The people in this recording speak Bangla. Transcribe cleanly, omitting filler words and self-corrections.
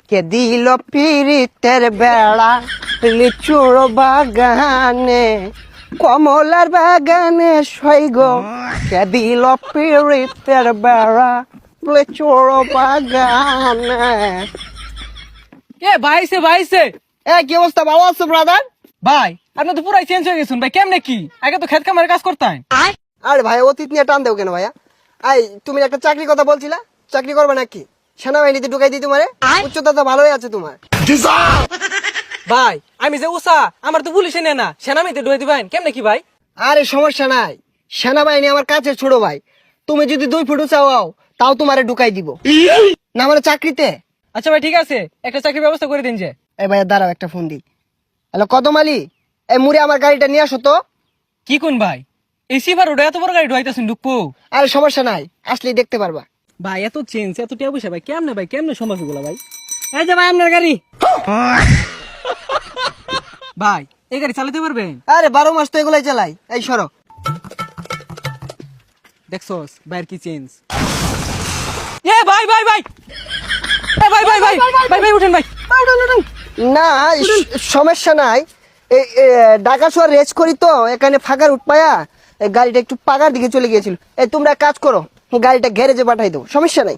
কে দিল পিরিতের বেড়া লিচুর বাগানে কমলার বাগানে সৈগ কে দিল পিরিতের বেড়া লিচুর বাগানে। এ ভাইছে ভাইছে কি অবস্থা, ভালো আছো ব্রাদার? ভাই আপনি তো পুরাই চেঞ্জ হয়ে গেছেন ভাই, কেমনে কি? আগে তো খেত কামারে কাজ করতেন। আরে ভাই অতীত নিয়ে টান দেও কেন ভাইয়া? তুমি একটা চাকরির কথা বলছিলা, চাকরি করবে নাকি? সেনাবাহিনীতে ঢুকাই দিই তোমারে, উচ্চতা তো ভালোই আছে তোমার। ভাই আমি যে উষা, আমার তো পুলিশে নেয় না, সেনামিতে ঢুকে দিবেন কেমনে কি ভাই? আরে সমস্যা নাই, সেনাবাহিনী আমার কাছে ছোট ভাই। তুমি যদি 2 ফুট চাও তাও তোমারে ঢুকাই দিব না মানে চাকরিতে। আচ্ছা ভাই ঠিক আছে, একটা চাকরির ব্যবস্থা করে দিন যে। এই ভাইয়া দাঁড়াও, একটা ফোন দিই। হ্যালো কদম আলী, এই মুড়ে আমার গাড়িটা নিয়ে আসো তো। কি কোন ভাই, এই সিফার ওটা এত বড় গাড়ি ঢুকাইতেছেন ঢুকবো? আরে সমস্যা নাই, আসলেই দেখতে পারবা। ভাই এত চেঞ্জ এত টিয়া পয়সা ভাই কেমনে সম্ভব এগুলা ভাই? এই যে ভাই আপনার গাড়ি। ভাই এই গাড়ি চালাতে পারবেন? আরে 12 মাস তো এগুলাই চালাই। এই সরো। দেখছস ভাইয়ের কি চেঞ্জ। এ ভাই ভাই ভাই এ ভাই ভাই ভাই ভাই ভাই উঠেন ভাই। না সমস্যা নাই, ঢাকা শহর রেস করি তো এখানে ফাঁকার উঠপায়া গাড়িটা একটু পাকার দিকে চলে গিয়েছিল। তোমরা কাজ করো, গাড়িটা গ্যারেজে পাঠাই দেবো, সমস্যা নাই।